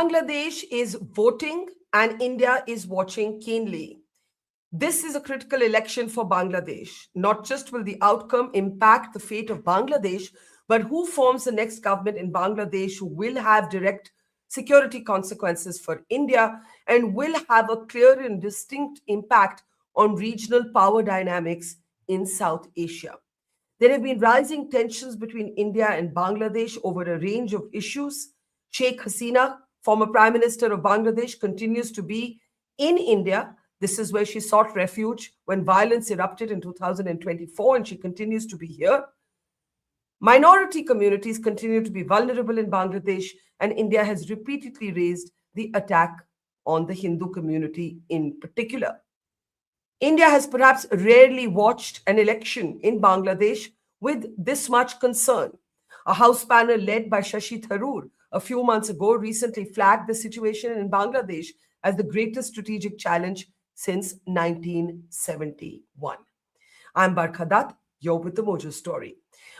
Bangladesh is voting and India is watching keenly. This is a critical election for Bangladesh. Not just will the outcome impact the fate of Bangladesh, but who forms the next government in Bangladesh who will have direct security consequences for India and will have a clear and distinct impact on regional power dynamics in South Asia. There have been rising tensions between India and Bangladesh over a range of issues. Sheikh Hasina, former Prime Minister of Bangladesh, continues to be in India. This is where she sought refuge when violence erupted in 2024, and she continues to be here. Minority communities continue to be vulnerable in Bangladesh, and India has repeatedly raised the attack on the Hindu community in particular. India has perhaps rarely watched an election in Bangladesh with this much concern. A House panel led by Shashi Tharoor a few months ago recently flagged the situation in Bangladesh as the greatest strategic challenge since 1971. I'm Barkha, you're with the Mojo story.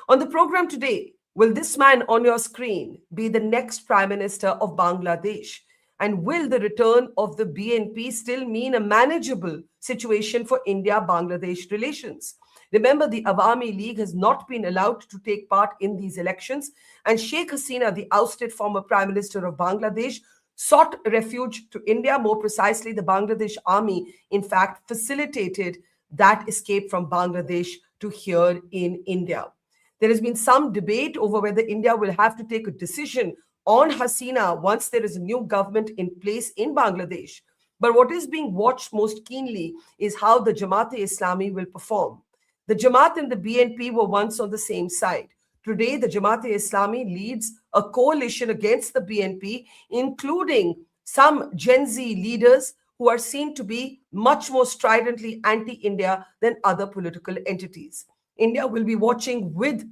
On the program today, will this man on your screen be the next Prime Minister of Bangladesh? And will the return of the BNP still mean a manageable situation for India-Bangladesh relations? Remember, the Awami League has not been allowed to take part in these elections, and Sheikh Hasina, the ousted former Prime Minister of Bangladesh, sought refuge to India. More precisely, the Bangladesh army, in fact, facilitated that escape from Bangladesh to here in India. There has been some debate over whether India will have to take a decision on Hasina once there is a new government in place in Bangladesh. But what is being watched most keenly is how the Jamaat-e-Islami will perform. The Jamaat and the BNP were once on the same side. Today, the Jamaat-e-Islami leads a coalition against the BNP, including some Gen Z leaders who are seen to be much more stridently anti-India than other political entities. India will be watching with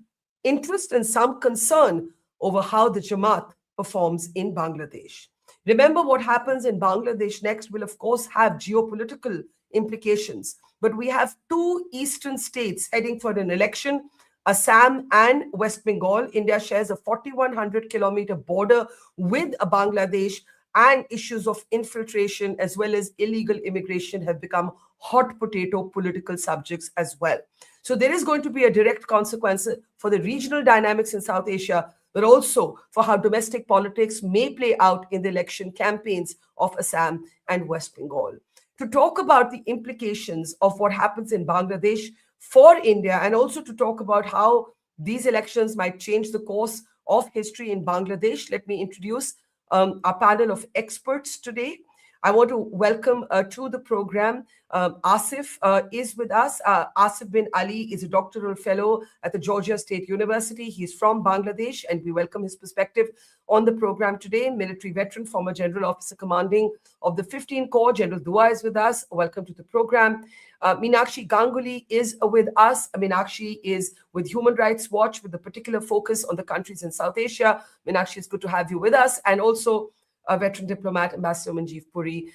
interest and some concern over how the Jamaat performs in Bangladesh. Remember, what happens in Bangladesh next will, of course, have geopolitical implications. But we have two eastern states heading for an election, Assam and West Bengal. India shares a 4,100-kilometer border with Bangladesh, and issues of infiltration as well as illegal immigration have become hot potato political subjects as well. So there is going to be a direct consequence for the regional dynamics in South Asia, but also for how domestic politics may play out in the election campaigns of Assam and West Bengal. To talk about the implications of what happens in Bangladesh for India, and also to talk about how these elections might change the course of history in Bangladesh, let me introduce our panel of experts today. I want to welcome to the program Asif is with us. Asif bin Ali is a doctoral fellow at the Georgia State University. He's from Bangladesh, and we welcome his perspective on the program today. Military veteran, former General Officer Commanding of the 15 Corps, General Dua is with us. Welcome to the program. Meenakshi Ganguly is with us. Meenakshi is with Human Rights Watch with a particular focus on the countries in South Asia. Meenakshi, it's good to have you with us. And also a veteran diplomat, Ambassador Manjeev Puri,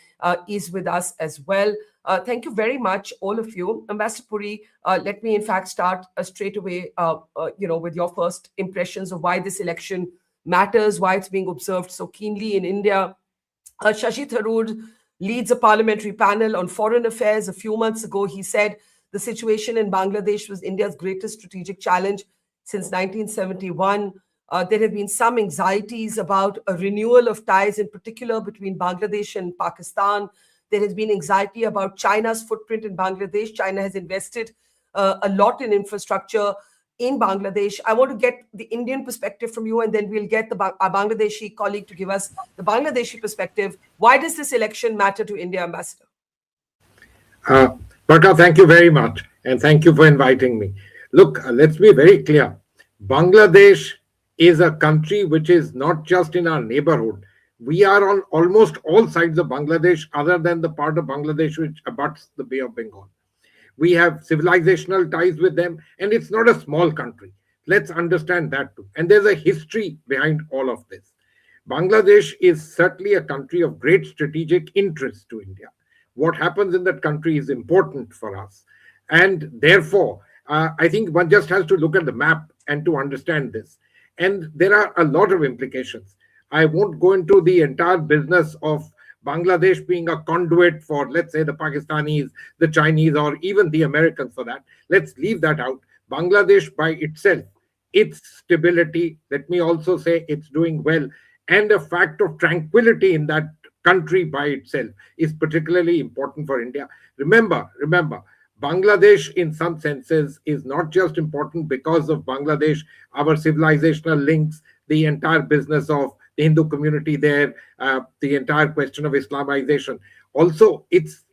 is with us as well. Thank you very much, all of you. Ambassador Puri, let me in fact start straight away, with your first impressions of why this election matters, why it's being observed so keenly in India. Shashi Tharoor leads a parliamentary panel on foreign affairs. A few months ago, he said the situation in Bangladesh was India's greatest strategic challenge since 1971. There have been some anxieties about a renewal of ties, in particular between Bangladesh and Pakistan. There has been anxiety about China's footprint in Bangladesh. China has invested a lot in infrastructure in Bangladesh. I want to get the Indian perspective from you, and then we'll get our Bangladeshi colleague to give us the Bangladeshi perspective. Why does this election matter to India, Ambassador? Barkha, thank you very much, and thank you for inviting me. Look, let's be very clear. Bangladesh is a country which is not just in our neighborhood. We are on almost all sides of Bangladesh, other than the part of Bangladesh which abuts the Bay of Bengal. We have civilizational ties with them, and it's not a small country. Let's understand that too. And there's a history behind all of this. Bangladesh is certainly a country of great strategic interest to India. What happens in that country is important for us. And therefore, I think one just has to look at the map and to understand this. And there are a lot of implications. I won't go into the entire business of Bangladesh being a conduit for, let's say, the Pakistanis, the Chinese, or even the Americans for that. Let's leave that out. Bangladesh by itself, its stability, let me also say it's doing well, and a fact of tranquility in that country by itself is particularly important for India. Remember, Bangladesh, in some senses, is not just important because of Bangladesh, our civilizational links, the entire business of the Hindu community there, the entire question of Islamization. Also, it's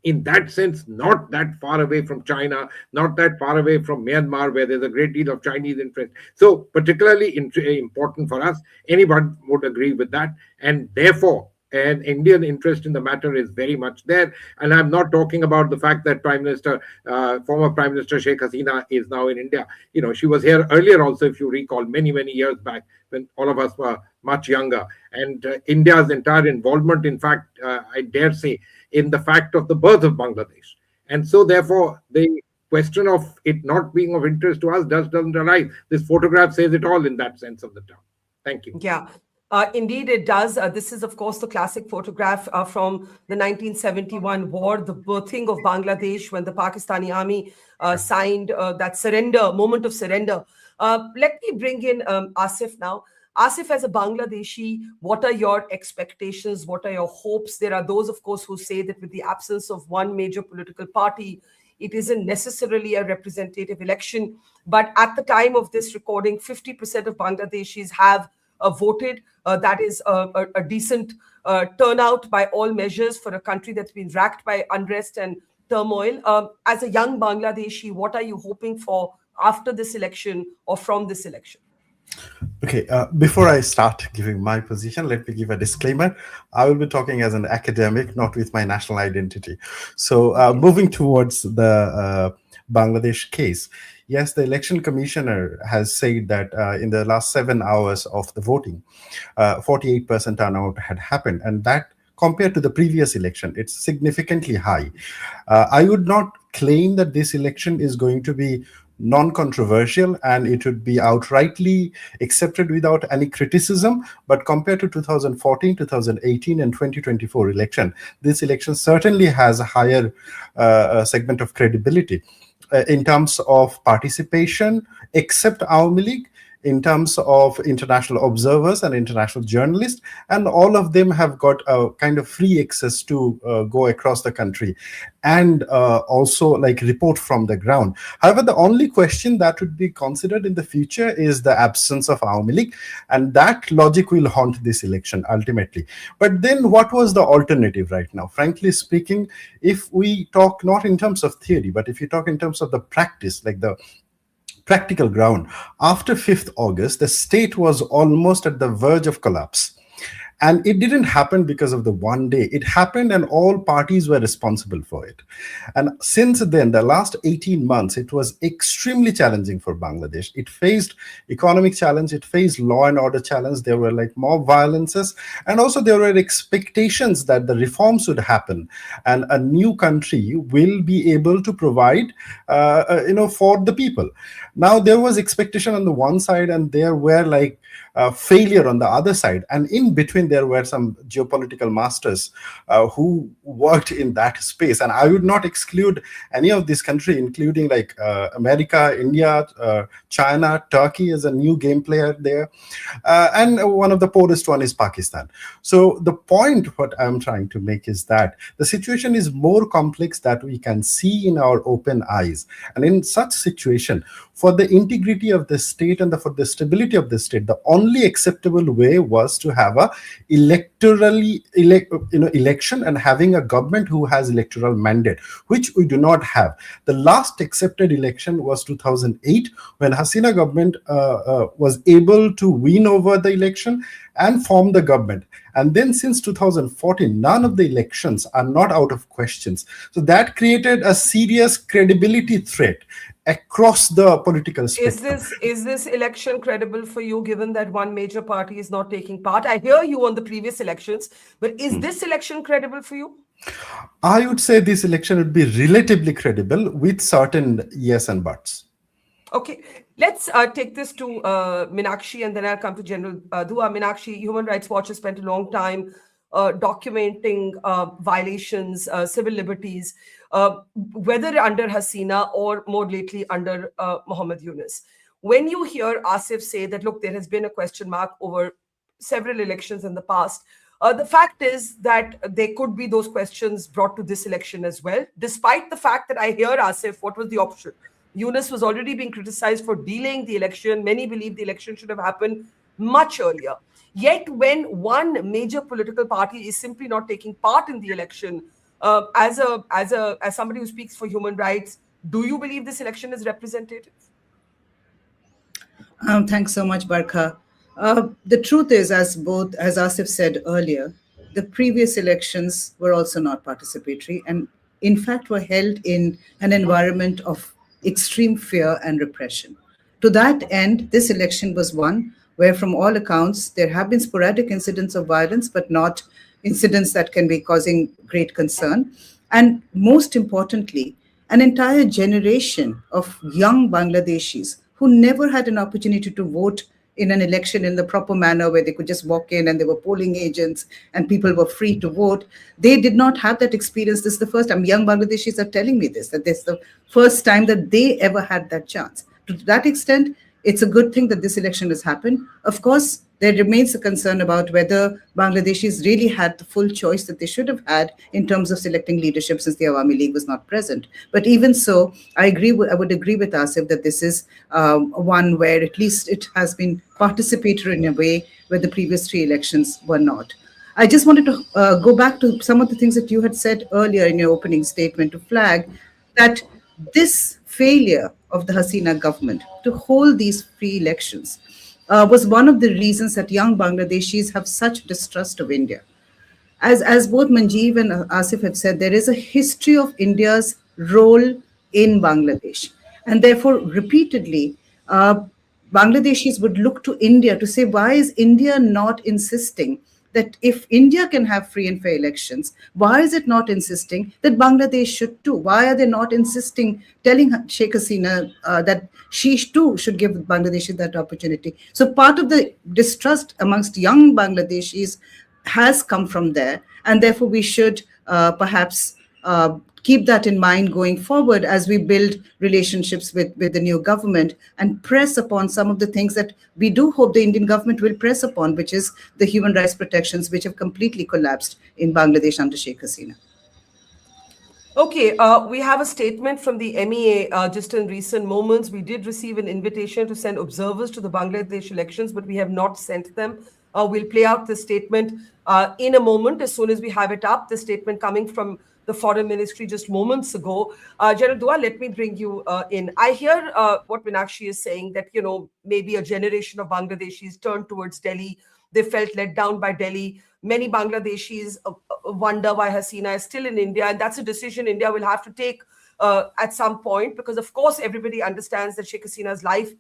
in that sense not that far away from China, not that far away from Myanmar, where there's a great deal of Chinese interest. So, particularly important for us. Anyone would agree with that. And therefore, an Indian interest in the matter is very much there. And I'm not talking about the fact that former Prime Minister Sheikh Hasina is now in India. She was here earlier also, if you recall, many, many years back when all of us were much younger. And India's entire involvement, in fact, I dare say, in the fact of the birth of Bangladesh. And so, therefore, the question of it not being of interest to us doesn't arise. This photograph says it all in that sense of the term. Thank you. Yeah. Indeed, it does. This is, of course, the classic photograph from the 1971 war, the birthing of Bangladesh, when the Pakistani army signed that moment of surrender. Let me bring in Asif now. Asif, as a Bangladeshi, what are your expectations? What are your hopes? There are those, of course, who say that with the absence of one major political party, it isn't necessarily a representative election. But at the time of this recording, 50% of Bangladeshis have voted. That is a decent turnout by all measures for a country that's been racked by unrest and turmoil. As a young Bangladeshi, what are you hoping for after this election or from this election? Okay, before I start giving my position, let me give a disclaimer. I will be talking as an academic, not with my national identity. So moving towards the Bangladesh case, yes, the election commissioner has said that in the last 7 hours of the voting, 48% turnout had happened. And that, compared to the previous election, it's significantly high. I would not claim that this election is going to be non-controversial and it would be outrightly accepted without any criticism. But compared to 2014, 2018, and 2024 election, this election certainly has a higher segment of credibility in terms of participation, except Awami League, in terms of international observers and international journalists, and all of them have got a kind of free access to go across the country and also like report from the ground. However, the only question that would be considered in the future is the absence of Awami League, and that logic will haunt this election ultimately. But then what was the alternative right now? Frankly speaking, if we talk not in terms of theory, but if you talk in terms of the practice, like the practical ground, after 5th August, the state was almost at the verge of collapse. And it didn't happen because of the one day. It happened and all parties were responsible for it. And since then, the last 18 months, it was extremely challenging for Bangladesh. It faced economic challenge, it faced law and order challenge. There were like mob violences. And also there were expectations that the reforms would happen and a new country will be able to provide, for the people. Now, there was expectation on the one side and there were like failure on the other side. And in between, there were some geopolitical masters who worked in that space. And I would not exclude any of this country, including like America, India, China, Turkey is a new game player there. And one of the poorest one is Pakistan. So the point what I'm trying to make is that the situation is more complex that we can see in our open eyes. And in such situation, for the integrity of the state and for the stability of the state, the only acceptable way was to have a election and having a government who has electoral mandate, which we do not have. The last accepted election was 2008, when Hasina government was able to win over the election and form the government. And then since 2014, none of the elections are not out of questions. So that created a serious credibility threat across the political spectrum. Is this election credible for you, given that one major party is not taking part? I hear you on the previous elections, but is this election credible for you? I would say this election would be relatively credible with certain yes and buts. Okay. Let's take this to Meenakshi, and then I'll come to General Dua. Meenakshi, Human Rights Watch has spent a long time documenting violations, civil liberties, whether under Hasina or more lately under Muhammad Yunus. When you hear Asif say that, look, there has been a question mark over several elections in the past, the fact is that there could be those questions brought to this election as well, despite the fact that I hear Asif, what was the option? Yunus was already being criticized for delaying the election. Many believe the election should have happened much earlier. Yet, when one major political party is simply not taking part in the election, as somebody who speaks for human rights, do you believe this election is representative? Thanks so much, Barkha. The truth is, as Asif said earlier, the previous elections were also not participatory, and in fact were held in an environment of extreme fear and repression. To that end, this election was one where, from all accounts, there have been sporadic incidents of violence, but not incidents that can be causing great concern. And most importantly, an entire generation of young Bangladeshis who never had an opportunity to vote in an election in the proper manner where they could just walk in and there were polling agents and people were free to vote. They did not have that experience. This is the first time young Bangladeshis are telling me this, that this is the first time that they ever had that chance. To that extent, it's a good thing that this election has happened. Of course, there remains a concern about whether Bangladeshis really had the full choice that they should have had in terms of selecting leadership, since the Awami League was not present. But even so, I would agree with Asif that this is one where at least it has been participatory in a way where the previous three elections were not. I just wanted to go back to some of the things that you had said earlier in your opening statement, to flag that this failure of the Hasina government to hold these free elections was one of the reasons that young Bangladeshis have such distrust of India. As both Manjeev and Asif have said, there is a history of India's role in Bangladesh. And therefore, repeatedly, Bangladeshis would look to India to say, why is India not insisting that if India can have free and fair elections, why is it not insisting that Bangladesh should too? Why are they not insisting, telling Sheikh Hasina that she too should give Bangladeshis that opportunity? So part of the distrust amongst young Bangladeshis has come from there, and therefore we should perhaps keep that in mind going forward as we build relationships with the new government and press upon some of the things that we do hope the Indian government will press upon, which is the human rights protections, which have completely collapsed in Bangladesh under Sheikh Hasina. Okay, we have a statement from the MEA just in recent moments. We did receive an invitation to send observers to the Bangladesh elections, but we have not sent them. We'll play out the statement in a moment as soon as we have it up. The statement coming from the Foreign Ministry just moments ago. General Dua, let me bring you in. I hear what Meenakshi is saying, that, you know, maybe a generation of Bangladeshis turned towards Delhi. They felt let down by Delhi. Many Bangladeshis wonder why Hasina is still in India, and that's a decision India will have to take at some point, because of course everybody understands that Sheikh Hasina's life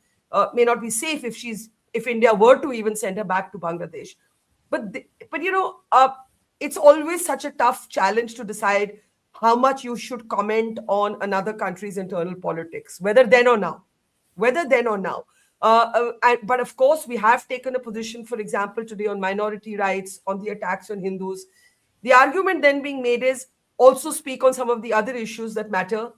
may not be safe if India were to even send her back to Bangladesh. But you know, it's always such a tough challenge to decide how much you should comment on another country's internal politics, whether then or now. But of course, we have taken a position, for example, today on minority rights, on the attacks on Hindus. The argument then being made is also speak on some of the other issues that matter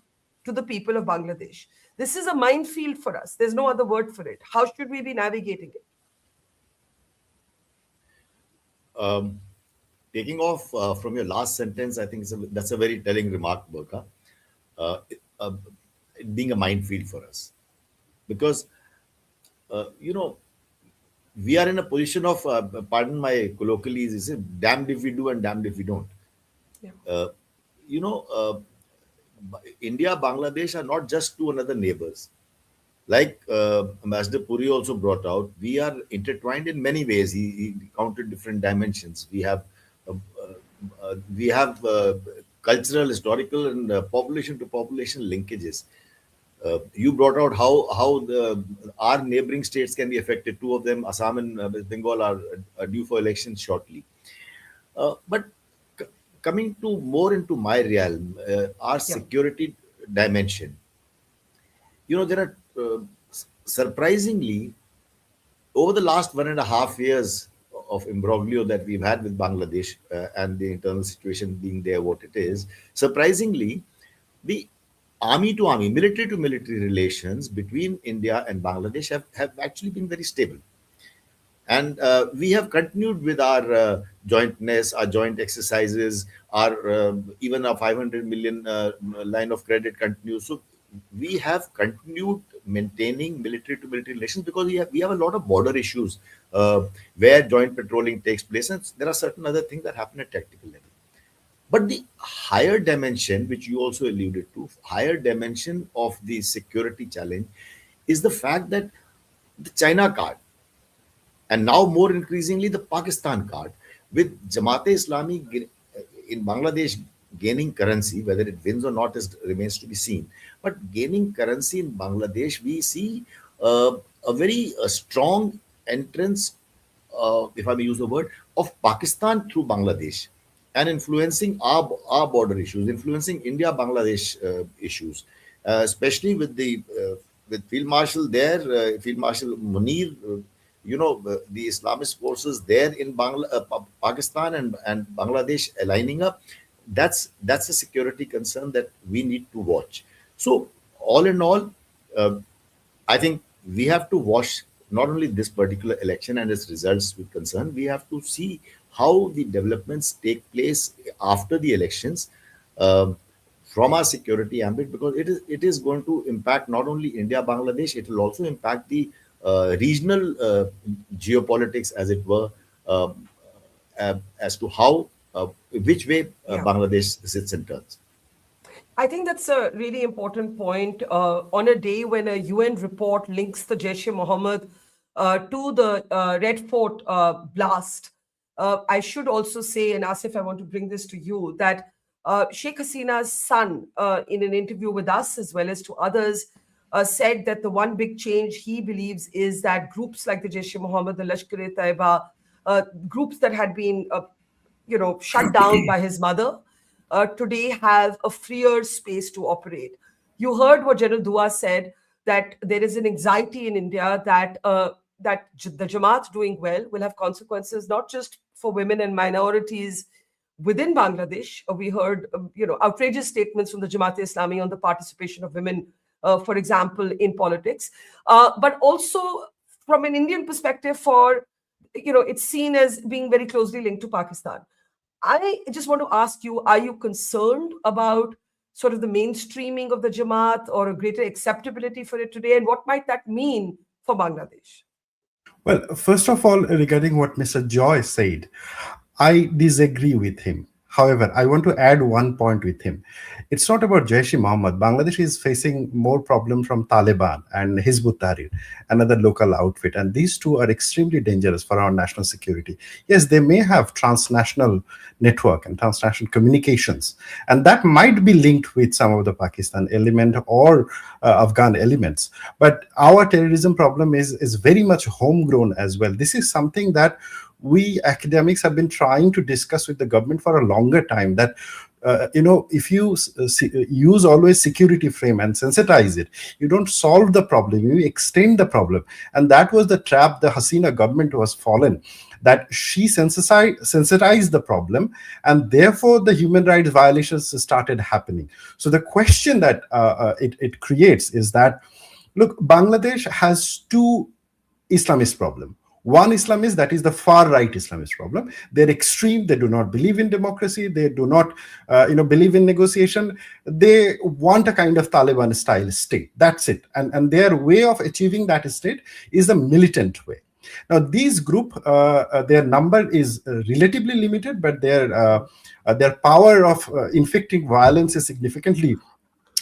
to the people of Bangladesh. This is a minefield for us. There's no other word for it. How should we be navigating it? Taking off from your last sentence, I think that's a very telling remark, Barkha. It being a minefield for us. Because, you know, we are in a position of, pardon my colloquialism, is it damned if we do and damned if we don't. Yeah. You know, India, Bangladesh are not just two another neighbors. Like Ambassador Puri also brought out, we are intertwined in many ways. He counted different dimensions. We have cultural, historical, and population to population linkages. You brought out how our neighboring states can be affected. Two of them, Assam and West Bengal, are due for elections shortly. But coming to more into my realm, our security dimension. You know, there are surprisingly, over the last 1.5 years of imbroglio that we've had with Bangladesh and the internal situation being there what it is, surprisingly, the army to army, military to military relations between India and Bangladesh have actually been very stable. And we have continued with our jointness, our joint exercises, our even our 500 million line of credit continues. So we have continued maintaining military to military relations because we have a lot of border issues where joint patrolling takes place, and there are certain other things that happen at tactical level. But the higher dimension, which you also alluded to, higher dimension of the security challenge is the fact that the China card, and now more increasingly the Pakistan card, with Jamaat-e-Islami in Bangladesh gaining currency, whether it wins or not is remains to be seen. But gaining currency in Bangladesh, we see a very strong entrance, if I may use the word, of Pakistan through Bangladesh and influencing our border issues, influencing India-Bangladesh issues, especially with Field Marshal there, Field Marshal Munir, the Islamist forces there in Pakistan and Bangladesh aligning up. That's a security concern that we need to watch. So all in all, uh, I think we have to watch not only this particular election and its results with concern, we have to see how the developments take place after the elections, um, from our security ambit, because it is going to impact not only India, Bangladesh, it will also impact the regional geopolitics, as it were, as to how, which way Yeah. Bangladesh sits and turns. I think that's a really important point. On a day when a UN report links the Jaish-e-Mohammed to the Red Fort blast, I should also say, and Asif, I want to bring this to you, that Sheikh Hasina's son, in an interview with us as well as to others, said that the one big change he believes is that groups like the Jaish-e-Mohammed, the Lashkar-e-Taiba, groups that had been, shut down by his mother, today have a freer space to operate. You heard what General Dua said, that there is an anxiety in India that the Jamaat doing well will have consequences not just for women and minorities within Bangladesh. We heard outrageous statements from the Jamaat-e-Islami on the participation of women, for example, in politics, but also from an Indian perspective, for it's seen as being very closely linked to Pakistan. I just want to ask you, are you concerned about sort of the mainstreaming of the Jamaat or a greater acceptability for it today? And what might that mean for Bangladesh? Well, first of all, regarding what Mr. Joy said, I disagree with him. However, I want to add one point with him. It's not about Jaish-e-Mohammed. Bangladesh is facing more problem from Taliban and Hizb ut-Tahrir, another local outfit. And these two are extremely dangerous for our national security. Yes, they may have transnational network and transnational communications, and that might be linked with some of the Pakistan element or Afghan elements. But our terrorism problem is very much homegrown as well. This is something that we academics have been trying to discuss with the government for a longer time, that if you use always security frame and sensitize it, you don't solve the problem, you extend the problem. And that was the trap the Hasina government was fallen, that she sensitized the problem, and therefore the human rights violations started happening. So the question that it creates is that, look, Bangladesh has two Islamist problem. One Islamist, that is the far right Islamist problem. They're extreme. They do not believe in democracy. They do not, believe in negotiation. They want a kind of Taliban style state. That's it. And their way of achieving that state is the militant way. Now, these group, their number is relatively limited, but their power of inflicting violence is significantly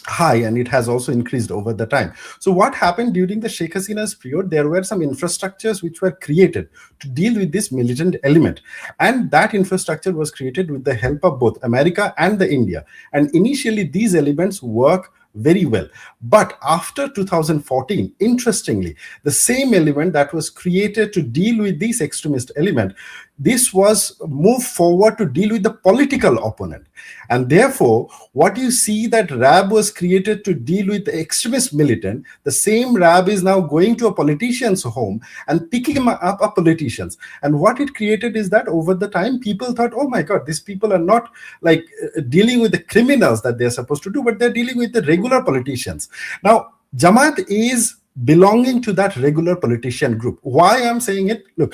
high, and it has also increased over the time. So what happened during the Sheikh Hasina's period, there were some infrastructures which were created to deal with this militant element, and that infrastructure was created with the help of both America and the India. And initially these elements work very well, but after 2014, interestingly, the same element that was created to deal with this extremist element this was moved forward to deal with the political opponent. And therefore, what you see that RAB was created to deal with the extremist militant, the same RAB is now going to a politician's home and picking up politicians. And what it created is that over the time, people thought, oh my God, these people are not like dealing with the criminals that they're supposed to do, but they're dealing with the regular politicians. Now, Jamaat is belonging to that regular politician group. Why I'm saying it? Look,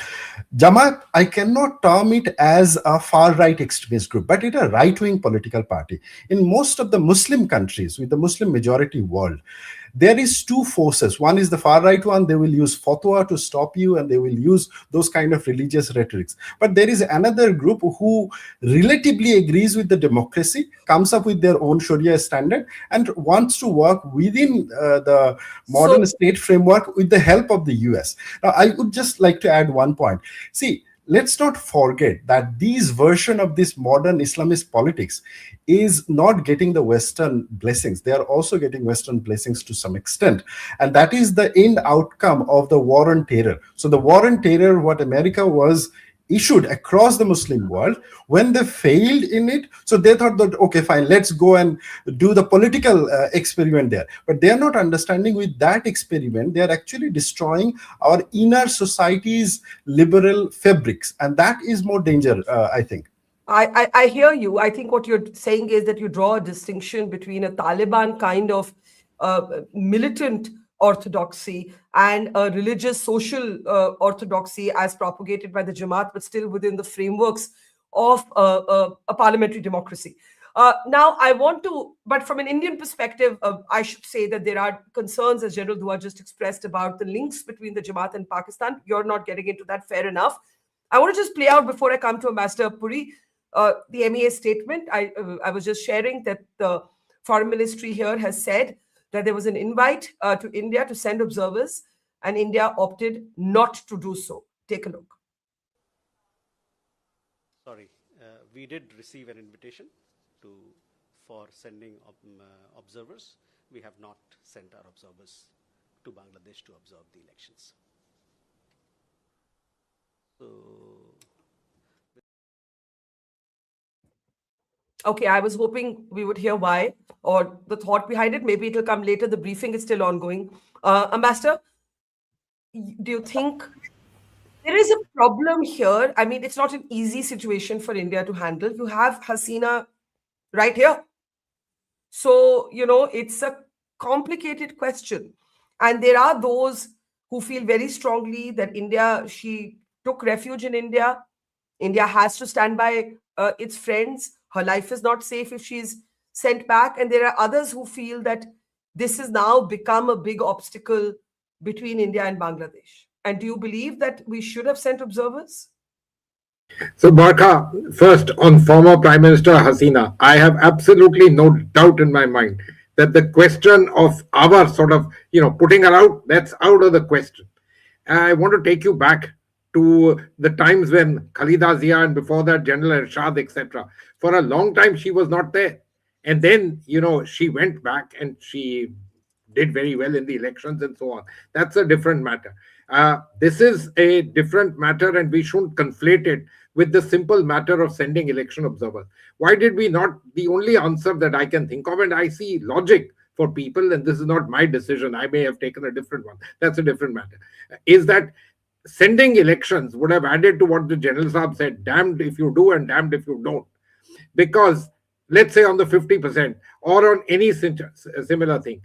Jamaat, I cannot term it as a far-right extremist group, but it's a right-wing political party. In most of the Muslim countries, with the Muslim majority world, there is two forces. One is the far right one. They will use fatwa to stop you, and they will use those kind of religious rhetorics. But there is another group who relatively agrees with the democracy, comes up with their own Sharia standard, and wants to work within the modern state framework with the help of the US. Now, I would just like to add one point. See, let's not forget that these version of this modern Islamist politics is not getting the Western blessings. They are also getting Western blessings to some extent. And that is the end outcome of the war on terror. So the war on terror, what America was issued across the Muslim world, when they failed in it, so they thought that, okay, fine, let's go and do the political experiment there. But they're not understanding with that experiment, they're actually destroying our inner society's liberal fabrics. And that is more danger, I think. I hear you. I think what you're saying is that you draw a distinction between a Taliban kind of militant orthodoxy and a religious social orthodoxy as propagated by the Jamaat, but still within the frameworks of a parliamentary democracy. Now, I want to, but from an Indian perspective, I should say that there are concerns, as General Dua just expressed, about the links between the Jamaat and Pakistan. You're not getting into that, fair enough. I want to just play out before I come to Ambassador Puri. The MEA statement, I was just sharing that the foreign ministry here has said that there was an invite to India to send observers, and India opted not to do so. Take a look. Sorry, we did receive an invitation for sending observers. We have not sent our observers to Bangladesh to observe the elections. So. Okay, I was hoping we would hear why or the thought behind it. Maybe it'll come later. The briefing is still ongoing. Ambassador, do you think there is a problem here? I mean, it's not an easy situation for India to handle. You have Hasina right here. So, it's a complicated question. And there are those who feel very strongly that she took refuge in India. India has to stand by its friends. Her life is not safe if she's sent back. And there are others who feel that this has now become a big obstacle between India and Bangladesh. And do you believe that we should have sent observers? So, Barkha, first on former Prime Minister Hasina, I have absolutely no doubt in my mind that the question of our sort of, putting her out, that's out of the question. I want to take you back to the times when Khalida Zia and before that General Ershad, etc. For a long time, she was not there. And then, she went back and she did very well in the elections and so on. That's a different matter. This is a different matter, and we shouldn't conflate it with the simple matter of sending election observers. Why did we not? The only answer that I can think of, and I see logic for people, and this is not my decision, I may have taken a different one, that's a different matter, is that sending elections would have added to what the General Saab said, damned if you do and damned if you don't. Because let's say on the 50% or on any similar thing,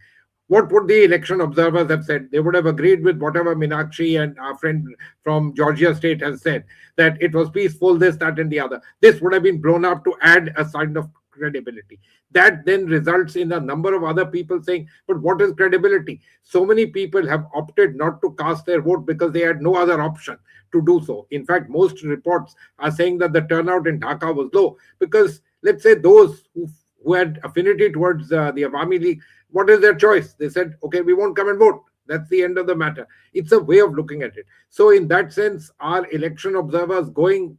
what would the election observers have said? They would have agreed with whatever Meenakshi and our friend from Georgia state has said, that it was peaceful, this, that, and the other. This would have been blown up to add a sign of credibility. That then results in a number of other people saying, but what is credibility? So many people have opted not to cast their vote because they had no other option to do so. In fact, most reports are saying that the turnout in Dhaka was low because, let's say, those who had affinity towards the Awami League, what is their choice? They said, okay, we won't come and vote. That's the end of the matter. It's a way of looking at it. So in that sense, our election observers going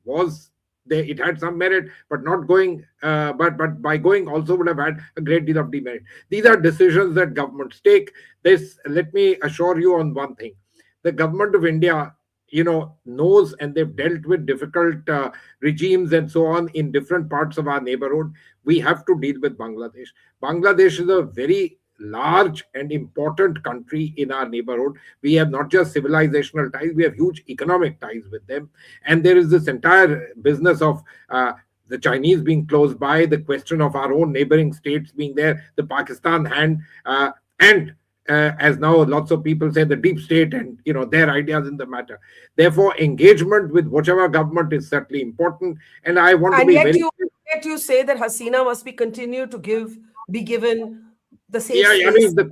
it had some merit, but not going, but by going also would have had a great deal of demerit. These are decisions that governments take. Let me assure you on one thing. The government of India knows, and they've dealt with difficult regimes and so on in different parts of our neighborhood. We have to deal with Bangladesh. Bangladesh is a very large and important country in our neighborhood. We have not just civilizational ties, we have huge economic ties with them. And there is this entire business of the Chinese being close by, the question of our own neighboring states being there, the Pakistan hand, and as now lots of people say, the deep state and their ideas in the matter. Therefore, engagement with whichever government is certainly important. And I want to And be very yet you say that Hasina must be continue to be given the safe yeah, I space. mean,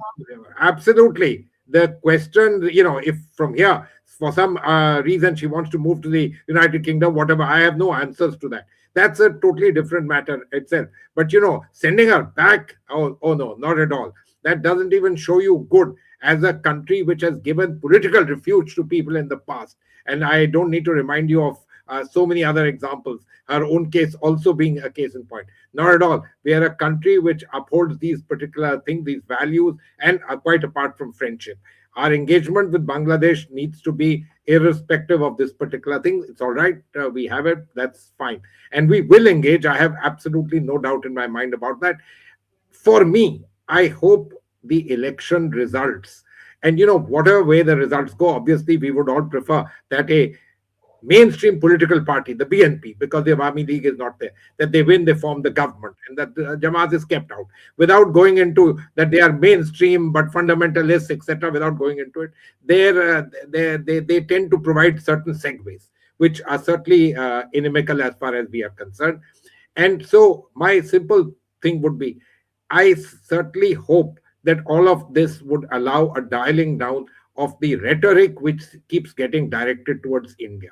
absolutely. The question, if from here, for some reason she wants to move to the United Kingdom, whatever, I have no answers to that. That's a totally different matter itself. But, sending her back, oh no, not at all. That doesn't even show you good as a country which has given political refuge to people in the past. And I don't need to remind you of so many other examples, her own case also being a case in point. Not at all. We are a country which upholds these particular things, these values, and are quite apart from friendship. Our engagement with Bangladesh needs to be irrespective of this particular thing. It's all right. We have it. That's fine. And we will engage. I have absolutely no doubt in my mind about that. For me, I hope the election results, and whatever way the results go, obviously we would all prefer that a mainstream political party, the BNP, because the Awami League is not there, that they win, they form the government, and that the Jamaat is kept out. Without going into that they are mainstream but fundamentalists, etc., without going into it, they tend to provide certain segues, which are certainly inimical as far as we are concerned. And so my simple thing would be, I certainly hope that all of this would allow a dialing down of the rhetoric which keeps getting directed towards India.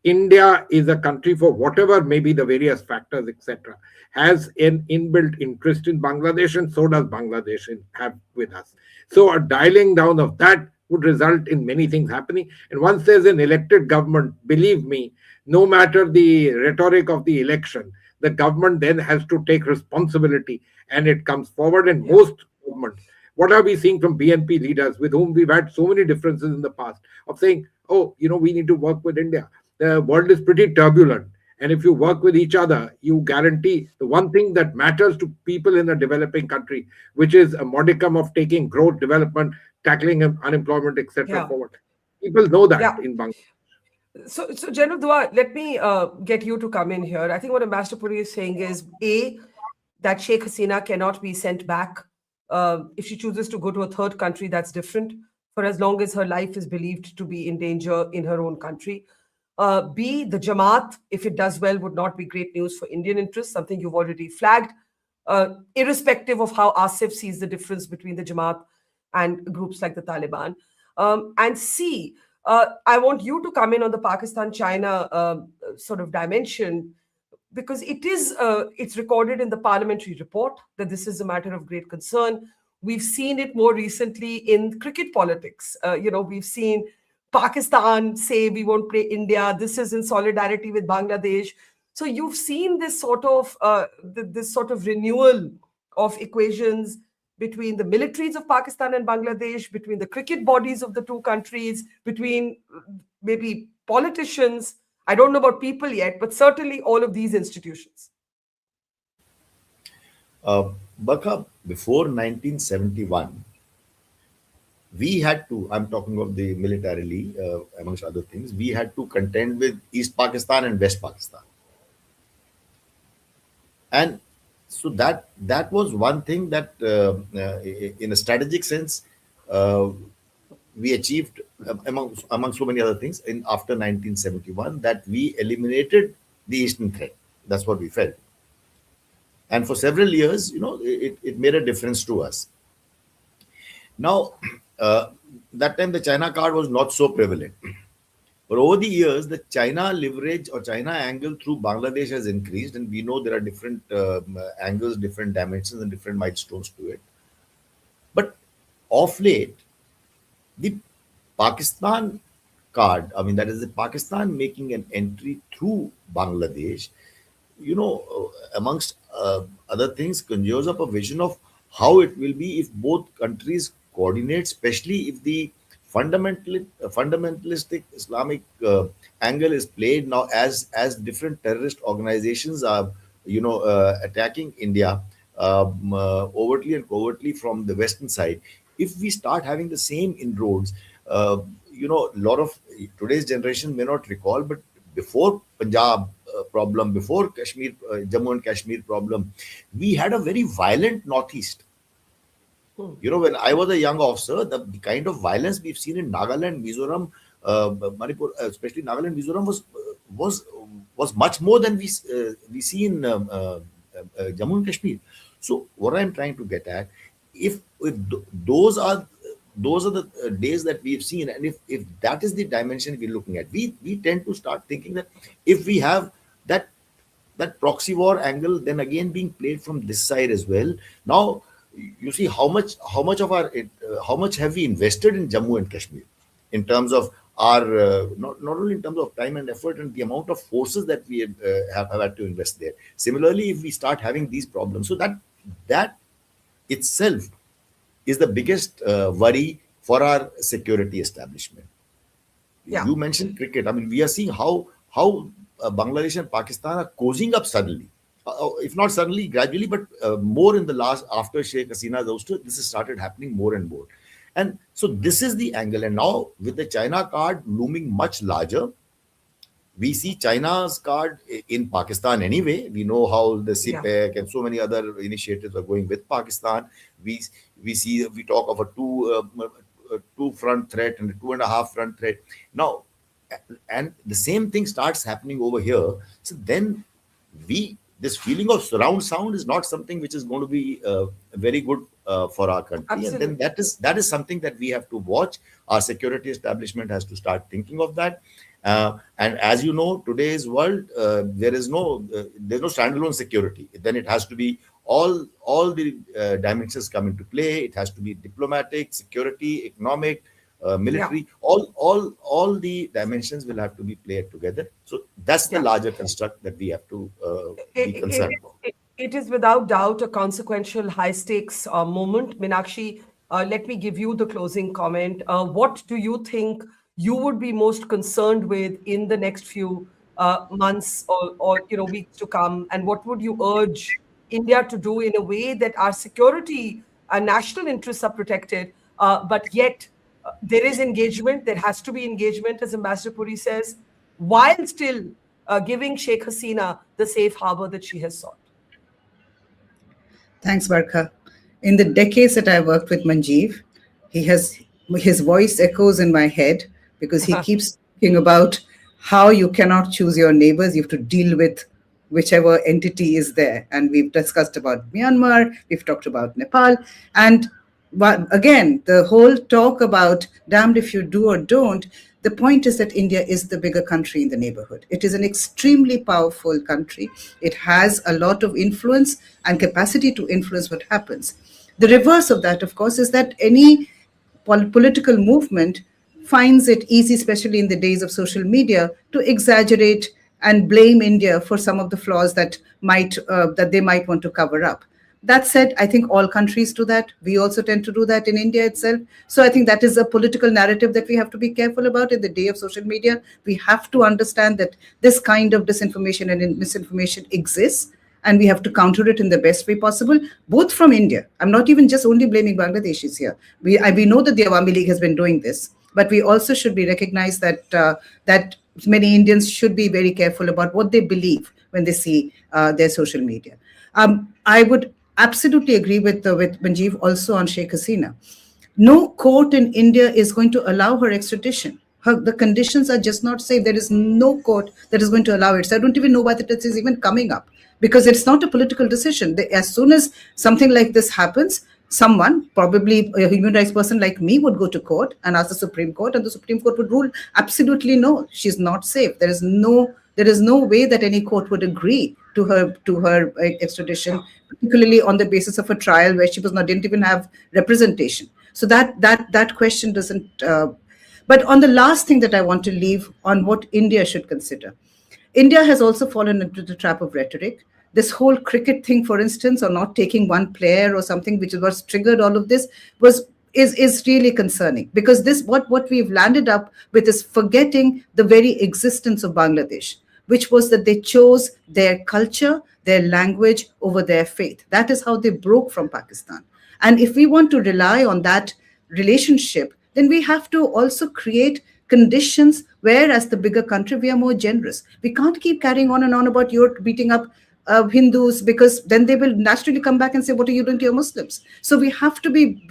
India is a country, for whatever may be the various factors, etc., has an inbuilt interest in Bangladesh, and so does Bangladesh have with us. So a dialing down of that would result in many things happening. And once there's an elected government, believe me, no matter the rhetoric of the election, the government then has to take responsibility, and it comes forward. And most governments, what are we seeing from BNP leaders with whom we've had so many differences in the past, of saying, oh, we need to work with India. The world is pretty turbulent. And if you work with each other, you guarantee the one thing that matters to people in a developing country, which is a modicum of taking growth, development, tackling unemployment, etc. Yeah. forward. People know that Yeah. in Bangladesh. So General Dua, let me get you to come in here. I think what Ambassador Puri is saying is, A, that Sheikh Hasina cannot be sent back. If she chooses to go to a third country, that's different, for as long as her life is believed to be in danger in her own country. B, the Jamaat, if it does well, would not be great news for Indian interests, something you've already flagged, irrespective of how Asif sees the difference between the Jamaat and groups like the Taliban. And C, I want you to come in on the Pakistan-China sort of dimension, because it's recorded in the parliamentary report that this is a matter of great concern. We've seen it more recently in cricket politics. We've seen Pakistan say we won't play India. This is in solidarity with Bangladesh. So you've seen this sort of renewal of equations between the militaries of Pakistan and Bangladesh, between the cricket bodies of the two countries, between maybe politicians. I don't know about people yet, but certainly all of these institutions. Barkha, before 1971, we had to, I'm talking of the militarily, amongst other things, we had to contend with East Pakistan and West Pakistan. And so that was one thing that, in a strategic sense, we achieved, among so many other things, in after 1971, that we eliminated the Eastern threat. That's what we felt. And for several years, it made a difference to us. Now, that time the China card was not so prevalent. But over the years, the China leverage or China angle through Bangladesh has increased, and we know there are different angles, different dimensions, and different milestones to it. But of late, the Pakistan card, I mean, that is the Pakistan making an entry through Bangladesh, amongst other things, conjures up a vision of how it will be if both countries coordinate, especially if the fundamentalistic Islamic angle is played now as different terrorist organizations are, attacking India overtly and covertly from the Western side. If we start having the same inroads, a lot of today's generation may not recall, but before Punjab problem, before Kashmir, Jammu and Kashmir problem, we had a very violent Northeast. When I was a young officer, the kind of violence we've seen in Nagaland, Mizoram, Manipur, especially Nagaland, Mizoram, was was much more than we see in Jammu and Kashmir. So what I'm trying to get at, if those are the days that we've seen, and if that is the dimension we're looking at, we tend to start thinking that if we have that proxy war angle then again being played from this side as well. Now you see how much of our how much have we invested in Jammu and Kashmir in terms of our not only in terms of time and effort and the amount of forces that we have had to invest there. Similarly, if we start having these problems, so that itself is the biggest worry for our security establishment. Yeah. You mentioned cricket. I mean, we are seeing how Bangladesh and Pakistan are cozying up suddenly, if not suddenly, gradually, but more in the last, after Sheikh Hasina's ouster, this has started happening more and more. And so this is the angle. And now with the China card looming much larger, we see China's card in Pakistan anyway. We know how the CPEC and so many other initiatives are going with Pakistan. We talk of a two front threat and a 2.5 front threat. Now, and the same thing starts happening over here. So then this feeling of surround sound is not something which is going to be very good for our country. Absolutely. And then that is something that we have to watch. Our security establishment has to start thinking of that. And as you know, today's world, there's no standalone security. Then it has to be all the dimensions come into play. It has to be diplomatic, security, economic, military. All the dimensions will have to be played together. So that's the larger construct that we have to be concerned about. It is without doubt a consequential high stakes moment. Meenakshi, let me give you the closing comment. What do you think you would be most concerned with in the next few months or weeks to come, and what would you urge India to do in a way that our security and national interests are protected, but yet there is engagement, there has to be engagement, as Ambassador Puri says, while still giving Sheikh Hasina the safe harbor that she has sought? Thanks, Barkha. In the decades that I worked with Manjeev, his voice echoes in my head because he keeps talking about how you cannot choose your neighbors. You have to deal with whichever entity is there. And we've discussed about Myanmar, we've talked about Nepal. And again, the whole talk about damned if you do or don't, the point is that India is the bigger country in the neighborhood. It is an extremely powerful country. It has a lot of influence and capacity to influence what happens. The reverse of that, of course, is that any political movement finds it easy, especially in the days of social media, to exaggerate and blame India for some of the flaws that they might want to cover up. That said, I think all countries do that. We also tend to do that in India itself. So I think that is a political narrative that we have to be careful about in the day of social media. We have to understand that this kind of disinformation and misinformation exists, and we have to counter it in the best way possible, both from India. I'm not even just only blaming Bangladeshis here. We know that the Awami League has been doing this, but we also should be recognized that many Indians should be very careful about what they believe when they see their social media. I would absolutely agree with Manjeev also on Sheikh Hasina. No court in India is going to allow her extradition. The conditions are just not safe. There is no court that is going to allow it. So I don't even know why that is even coming up, because it's not a political decision. As soon as something like this happens, someone, probably a human rights person like me, would go to court and ask the Supreme Court, and the Supreme Court would rule absolutely no, she's not safe. There is no way that any court would agree to her extradition, particularly on the basis of a trial where she didn't even have representation. So that question doesn't. But on the last thing that I want to leave on what India should consider, India has also fallen into the trap of rhetoric. This whole cricket thing, for instance, or not taking one player or something, which was triggered all of this, was is really concerning, because this what we've landed up with is forgetting the very existence of Bangladesh, which was that they chose their culture, their language over their faith. That is how they broke from Pakistan. And if we want to rely on that relationship, then we have to also create conditions where, as the bigger country, we are more generous. We can't keep carrying on and on about you're beating up Hindus, because then they will naturally come back and say, what are you doing to your Muslims? So we have to be,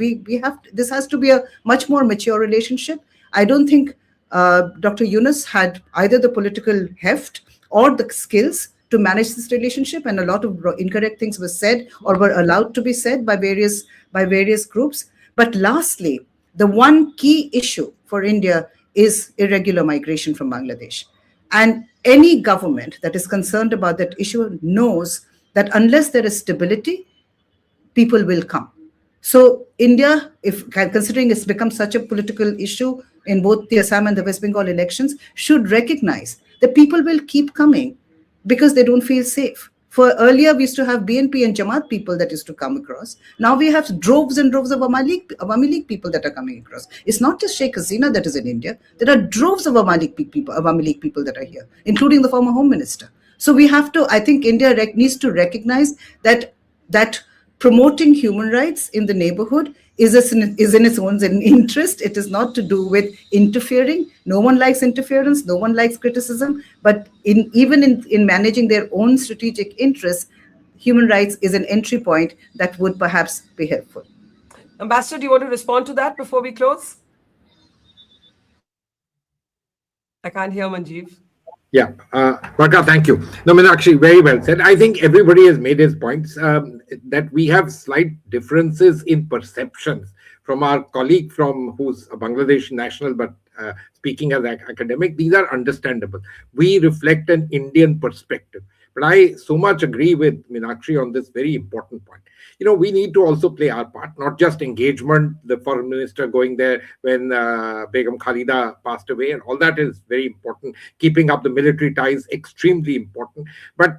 this has to be a much more mature relationship. I don't think Dr. Yunus had either the political heft or the skills to manage this relationship, and a lot of incorrect things were said or were allowed to be said by various groups. But lastly, the one key issue for India is irregular migration from Bangladesh. And any government that is concerned about that issue knows that unless there is stability, people will come. So India, if considering it's become such a political issue in both the Assam and the West Bengal elections, should recognize that people will keep coming because they don't feel safe. For earlier, we used to have BNP and Jamaat people that used to come across. Now we have droves and droves of Awami League people that are coming across. It's not just Sheikh Hasina that is in India. There are droves of Awami League people that are here, including the former Home Minister. So we have to, I think India needs to recognize that promoting human rights in the neighborhood is in its own interest. It is not to do with interfering. No one likes interference. No one likes criticism. But even in managing their own strategic interests, human rights is an entry point that would perhaps be helpful. Ambassador, do you want to respond to that before we close? I can't hear Manjeev. Yeah, Barkha, thank you. No, Meenakshi, very well said. I think everybody has made his points that we have slight differences in perceptions from our colleague who's a Bangladeshi national, but speaking as an academic. These are understandable. We reflect an Indian perspective. But I so much agree with Meenakshi on this very important point. We need to also play our part, not just engagement, the foreign minister going there when Begum Khalida passed away, and all that is very important. Keeping up the military ties, extremely important. But,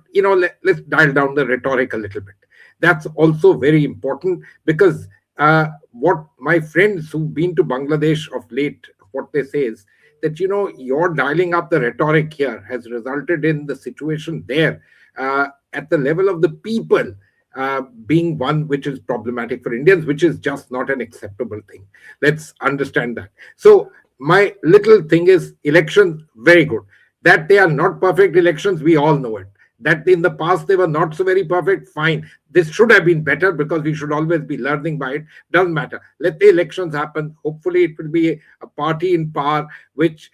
let's dial down the rhetoric a little bit. That's also very important, because what my friends who've been to Bangladesh of late, what they say is that, you're dialing up the rhetoric here has resulted in the situation there at the level of the people being one which is problematic for Indians, which is just not an acceptable thing. Let's understand that. So my little thing is elections, very good. That they are not perfect elections, we all know it. That in the past they were not so very perfect, fine. This should have been better, because we should always be learning by it. Doesn't matter. Let the elections happen. Hopefully it will be a party in power which,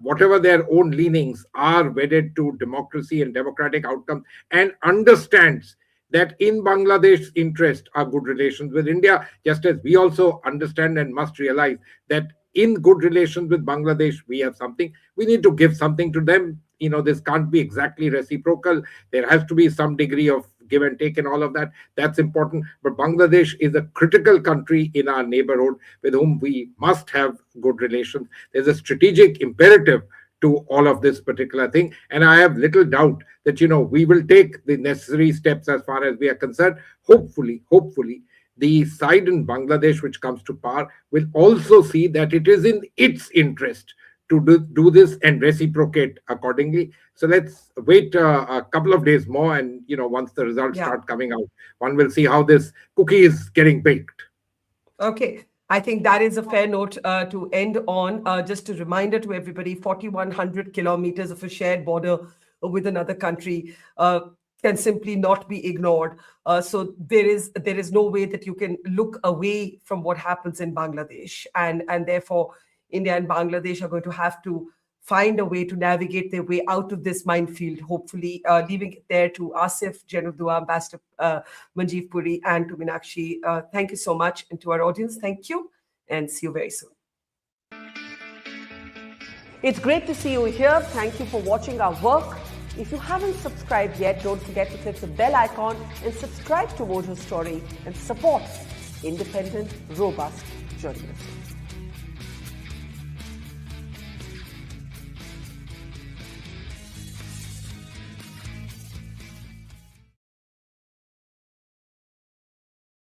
whatever their own leanings, are wedded to democracy and democratic outcomes, and understands that in Bangladesh's interest are good relations with India, just as we also understand and must realize that in good relations with Bangladesh, we have something. We need to give something to them. This can't be exactly reciprocal. There has to be some degree of give and take and all of that. That's important. But Bangladesh is a critical country in our neighborhood with whom we must have good relations. There's a strategic imperative to all of this particular thing. And I have little doubt that, we will take the necessary steps as far as we are concerned. Hopefully, the side in Bangladesh which comes to power will also see that it is in its interest to do this and reciprocate accordingly. So let's wait a couple of days more, and once the results start coming out, one will see how this cookie is getting baked. Okay, I think that is a fair note to end on. Just a reminder to everybody, 4,100 kilometers of a shared border with another country can simply not be ignored. So there is no way that you can look away from what happens in Bangladesh, and therefore India and Bangladesh are going to have to find a way to navigate their way out of this minefield, hopefully, leaving it there to Asif, General Dua, Ambassador Manjeev Puri, and to Meenakshi. Thank you so much. And to our audience, thank you, and see you very soon. It's great to see you here. Thank you for watching our work. If you haven't subscribed yet, don't forget to click the bell icon and subscribe to Mojo Story and support independent, robust journalism.